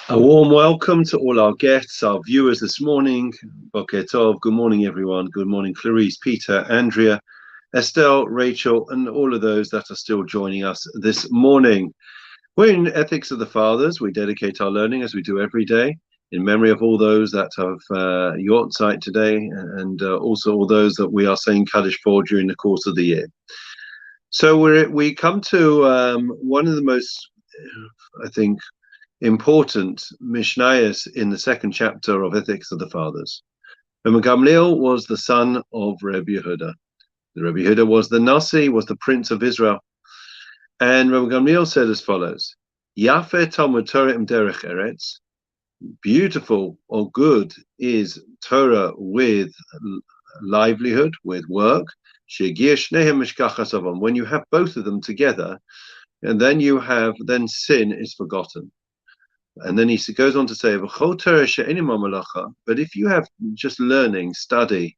A warm welcome to all our guests, our viewers this morning. Boker Tov. Good morning, everyone. Good morning, Clarice, Peter, Andrea, Estelle, Rachel, and all of those that are still joining us this morning. We're in Ethics of the Fathers. We dedicate our learning, as we do every day, in memory of all those that have Yortzeit today, and also all those that we are saying Kaddish for during the course of the year. So we come to one of the most, I think, important Mishnayos in the second chapter of Ethics of the Fathers. Rabbi Gamliel was the son of Rabbi Yahooda. Rabbi Yahooda was the Nasi, was the prince of Israel. And Rabbi Gamliel said as follows: Yafe Talmud Torah im derech eretz. Beautiful or good is Torah with livelihood, with work. Shegiah shnehem mishkachas avon. When you have both of them together, and then sin is forgotten. And then he goes on to say, but if you have just learning, study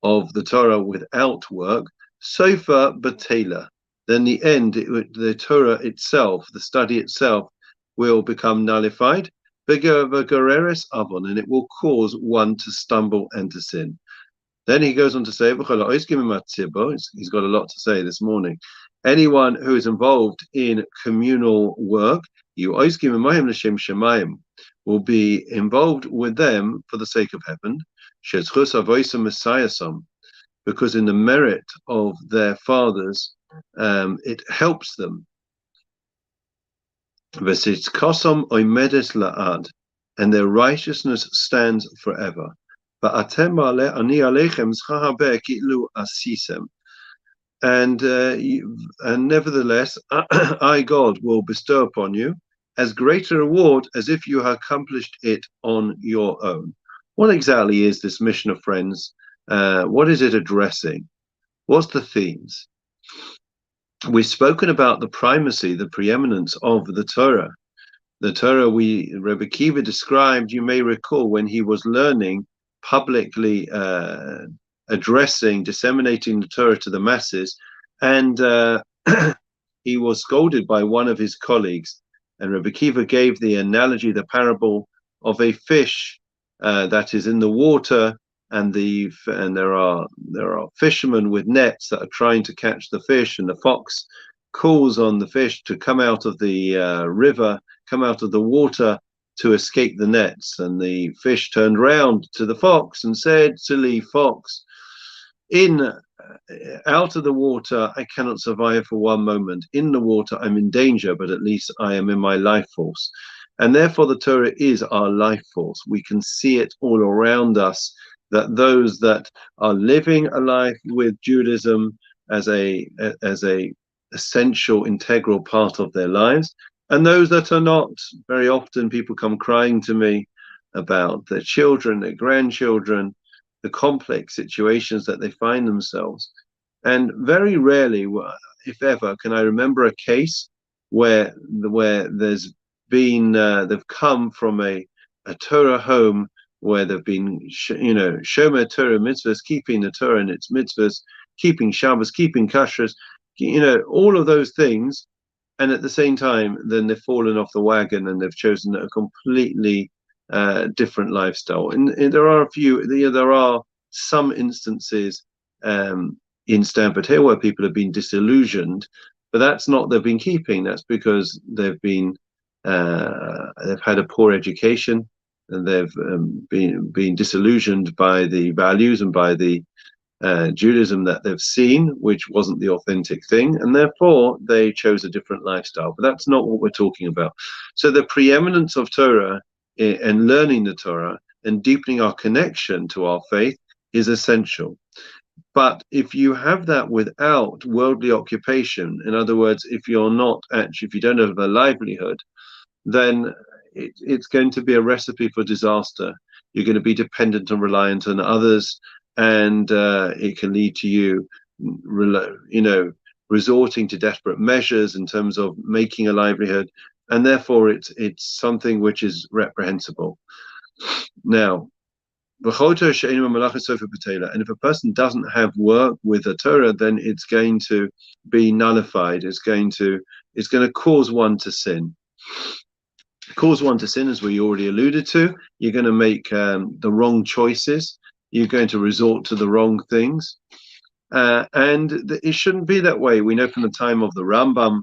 of the Torah without work, sofa batela, then the Torah itself, the study itself, will become nullified, and it will cause one to stumble and to sin. Then he goes on to say, he's got a lot to say this morning. Anyone who is involved in communal work, will be involved with them for the sake of heaven, because in the merit of their fathers, it helps them. And their righteousness stands forever. And nevertheless, I, God, will bestow upon you as great a reward as if you had accomplished it on your own. What exactly is this mission of friends? What is it addressing? What's the themes? We've spoken about the primacy, the preeminence of the Torah. The Torah Rebbe Kiva described, you may recall, when he was learning, publicly disseminating the Torah to the masses, and he was scolded by one of his colleagues. And Rebbe Kiva gave the analogy, the parable of a fish that is in the water, and there are fishermen with nets that are trying to catch the fish, and the fox calls on the fish to come out of the river, come out of the water to escape the nets. And the fish turned round to the fox and said, "Silly fox, out of the water I cannot survive for one moment. In the water I'm in danger, but at least I am in my life force." And therefore the Torah is our life force. We can see it all around us, that those that are living a life with Judaism as a essential, integral part of their lives, and those that are not. Very often people come crying to me about their children, their grandchildren, the complex situations that they find themselves. And very rarely, if ever, can I remember a case where there's been they've come from a Torah home where they've been shomer Torah mitzvahs, keeping the Torah and its mitzvahs, keeping Shabbos, keeping kashrus, all of those things, and at the same time then they've fallen off the wagon and they've chosen a completely different lifestyle. And there are some instances in Stanford Hill where people have been disillusioned, but that's not they've been keeping. That's because they've had a poor education, and they've been disillusioned by the values and by the Judaism that they've seen, which wasn't the authentic thing, and therefore they chose a different lifestyle. But that's not what we're talking about. So the preeminence of Torah and learning the Torah and deepening our connection to our faith is essential. But if you have that without worldly occupation, in other words, if you don't have a livelihood, then it's going to be a recipe for disaster. You're going to be dependent and reliant on others, and it can lead to you, resorting to desperate measures in terms of making a livelihood, and therefore it's something which is reprehensible. Now, and if a person doesn't have work with the Torah, then it's going to be nullified. It's going to cause one to sin. cause one to sin, as we already alluded to. You're going to make the wrong choices. You're going to resort to the wrong things. And it shouldn't be that way. We know from the time of the Rambam,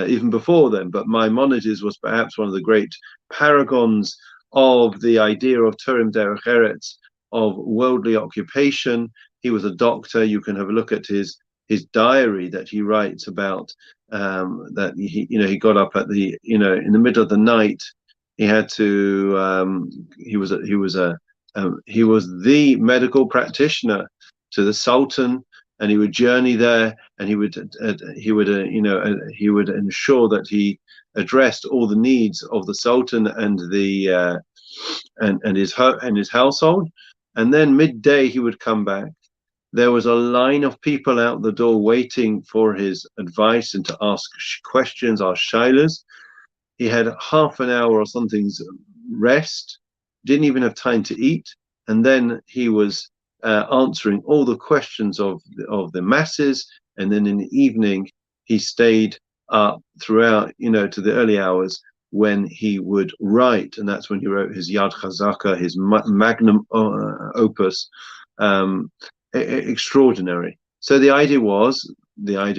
even before then, but Maimonides was perhaps one of the great paragons of the idea of Turim Derech Eretz, of worldly occupation. He was a doctor. You can have a look at his diary that he writes about that he got up at the in the middle of the night. He had to he was the medical practitioner to the Sultan, and he would journey there, and he would ensure that he addressed all the needs of the Sultan and the and his household. And then midday he would come back. There was a line of people out the door waiting for his advice and to ask questions, ask shilas. He had half an hour or something's rest, didn't even have time to eat, and then he was answering all the questions of the masses. And then in the evening he stayed up throughout, to the early hours, when he would write, and that's when he wrote his Yad Chazaka, his magnum opus. Extraordinary. So the idea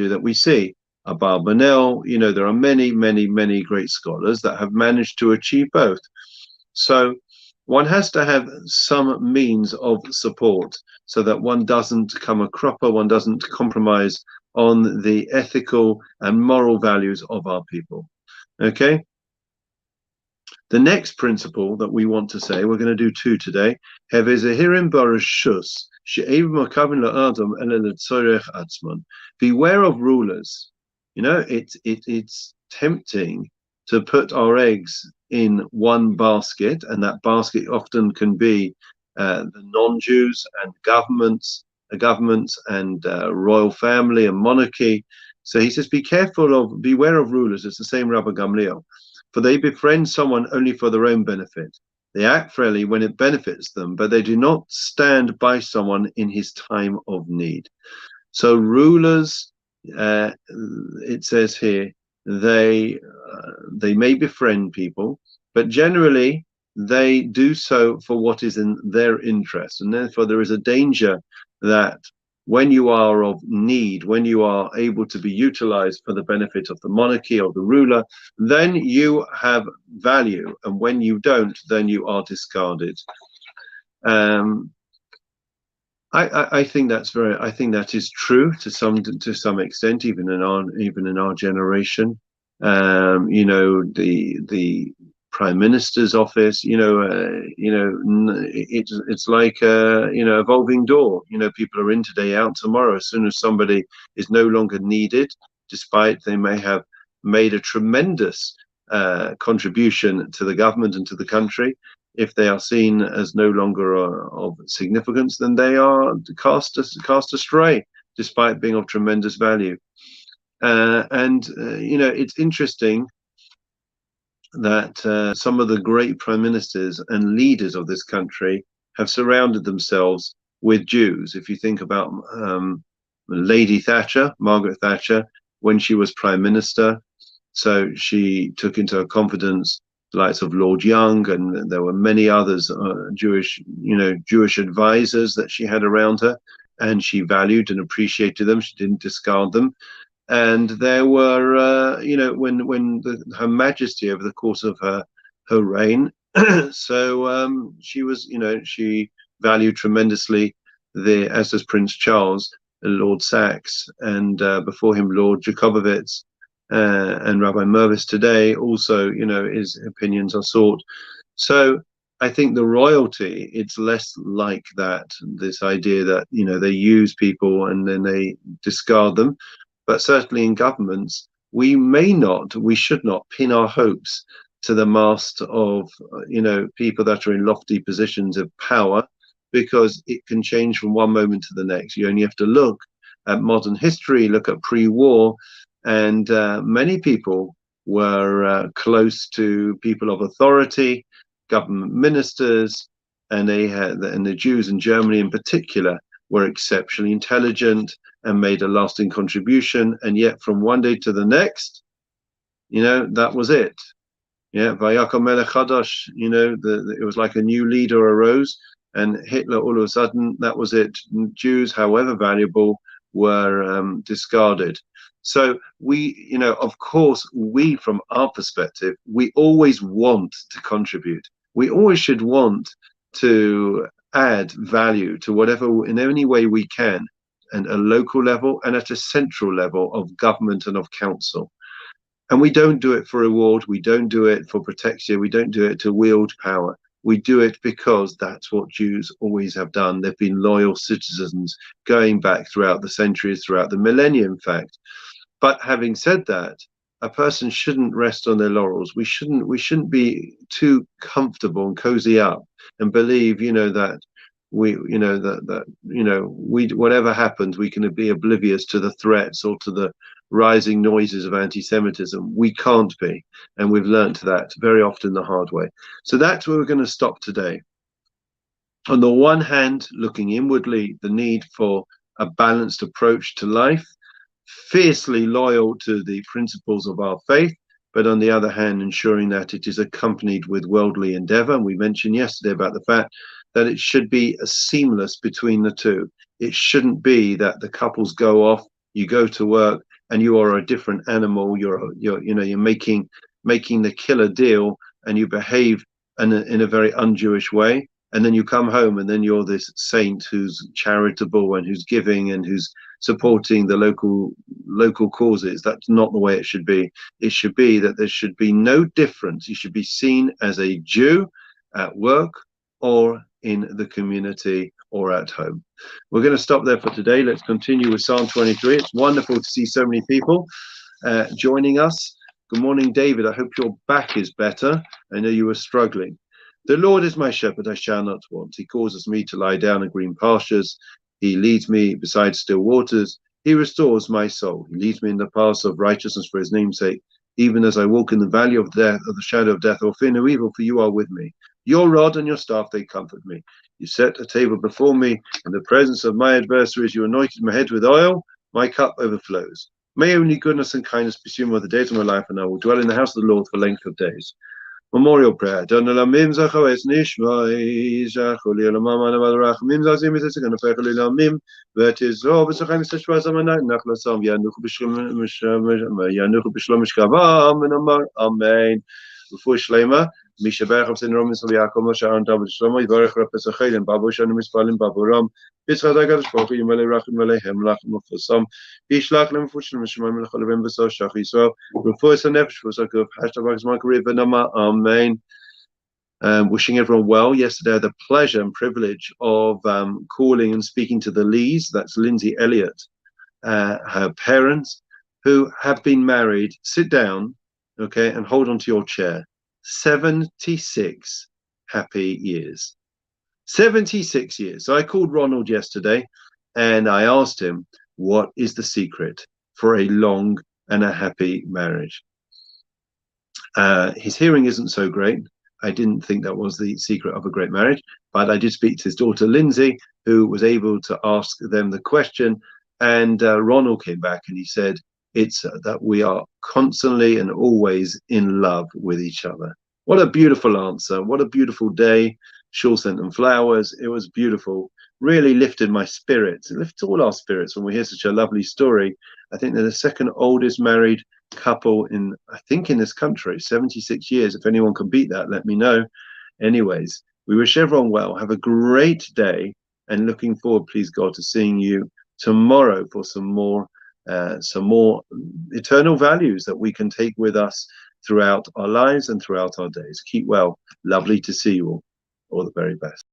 that we see Abarbanel, there are many great scholars that have managed to achieve both. So one has to have some means of support so that one doesn't come a cropper, one doesn't compromise on the ethical and moral values of our people. Okay? The next principle that we want to say, we're going to do two today, beware of rulers. It's tempting to put our eggs in one basket, and that basket often can be the non-Jews and governments and royal family and monarchy. So he says, beware of rulers. It's the same Rabbi Gamliel. For they befriend someone only for their own benefit. They act freely when it benefits them, but they do not stand by someone in his time of need. So rulers, it says here, they may befriend people, but generally they do so for what is in their interest. And therefore there is a danger that when you are of need, when you are able to be utilized for the benefit of the monarchy or the ruler, then you have value, and when you don't, then you are discarded. I think that is true to some extent, even in our generation. The Prime Minister's office, it's like evolving door. People are in today, out tomorrow. As soon as somebody is no longer needed, despite they may have made a tremendous contribution to the government and to the country, if they are seen as no longer of significance, then they are cast astray, despite being of tremendous value. It's interesting that some of the great prime ministers and leaders of this country have surrounded themselves with Jews. If you think about Lady Thatcher, Margaret Thatcher, when she was prime minister, so she took into her confidence the likes of Lord Young, and there were many others, Jewish advisors that she had around her, and she valued and appreciated them. She didn't discard them. And there were, when Her Majesty, over the course of her reign, so she was, she valued tremendously as does Prince Charles, Lord Saxe, and before him Lord Jacobowitz, and Rabbi Mervis today also, his opinions are sought. So I think the royalty, it's less like that, this idea that, they use people and then they discard them. But certainly in governments, we should not pin our hopes to the mast of, people that are in lofty positions of power, because it can change from one moment to the next. You only have to look at modern history, look at pre-war, and many people were close to people of authority, government ministers, and the Jews in Germany in particular were exceptionally intelligent and made a lasting contribution, and yet from one day to the next, that was it. Yeah, Vayakom Melech Chadash, it was like a new leader arose, and Hitler, all of a sudden, that was it. Jews, however valuable, were discarded. So of course, we, from our perspective, we always want to contribute. We always should want to add value to whatever, in any way we can, and a local level and at a central level of government and of council. And we don't do it for reward. We don't do it for protection. We don't do it to wield power. We do it because that's what Jews always have done. They've been loyal citizens going back throughout the centuries, throughout the millennia, in fact. But having said that, a person shouldn't rest on their laurels. We shouldn't be too comfortable and cozy up and believe, that we whatever happens, we can be oblivious to the threats or to the rising noises of anti-Semitism. We can't be, and we've learnt that very often the hard way. So that's where we're going to stop today. On the one hand, looking inwardly, the need for a balanced approach to life, fiercely loyal to the principles of our faith, but on the other hand, ensuring that it is accompanied with worldly endeavor. And we mentioned yesterday about the fact that it should be a seamless between the two. It shouldn't be that the couples go off, you go to work, and you are a different animal. You're making the killer deal, and you behave in a very un-Jewish way. And then you come home, and then you're this saint who's charitable and who's giving and who's supporting the local causes. That's not the way it should be. It should be that there should be no difference. You should be seen as a Jew at work or in the community or at home. We're going to stop there for today. Let's continue with Psalm 23. It's wonderful to see so many people joining us. Good morning, David. I hope your back is better. I know you were struggling. The Lord is my shepherd, I shall not want. He causes me to lie down in green pastures. He leads me beside still waters. He restores my soul. He leads me in the paths of righteousness for his name's sake. Even as I walk in the valley of death, of the shadow of death, I will fear no evil, for you are with me. Your rod and your staff, they comfort me. You set a table before me in the presence of my adversaries. You anointed my head with oil. My cup overflows. May only goodness and kindness pursue me all the days of my life, and I will dwell in the house of the Lord for length of days. Memorial prayer. Don Elamim Zachaves Nishmai Zacholi Elamam Rachmim Zazim Zizgan Fechel Elamim Vertizov Zachim Seshwa Zamanat Nachlasam Yanuch Bishlam Shkavam and Amar Amen. Before Shlema, Misha Berachov Sin Romis of Yaakov Moshe Aaron David Shlomo Yivarech Rapesachel and Babu Shanu Mispalim Babu Ram Bitzchadagat Shpoch Yimele Rachim Melehem Lachim Mufasam Bishlach Lem Fushim Mishmam Lecholevim V'So Shach Yisrael Before Sanef Shvusakov Hashtag Makri Benama Amen. Wishing everyone well. Yesterday I had the pleasure and privilege of calling and speaking to the Lees. That's Lindsay Elliott, her parents, who have been married. Sit down, okay, and hold on to your chair. 76 happy years. 76 years. So I called Ronald yesterday and I asked him, what is the secret for a long and a happy marriage? His hearing isn't so great. I didn't think that was the secret of a great marriage, but I did speak to his daughter Lindsay, who was able to ask them the question, and Ronald came back and he said, it's that we are constantly and always in love with each other. What a beautiful answer. What a beautiful day. Shul sent them flowers. It was beautiful. Really lifted my spirits. It lifts all our spirits when we hear such a lovely story. I think they're the second oldest married couple in this country. 76 years. If anyone can beat that, let me know. Anyways, we wish everyone well. Have a great day, and looking forward, please God, to seeing you tomorrow for some more eternal values that we can take with us throughout our lives and throughout our days. Keep well. Lovely to see you all. All the very best.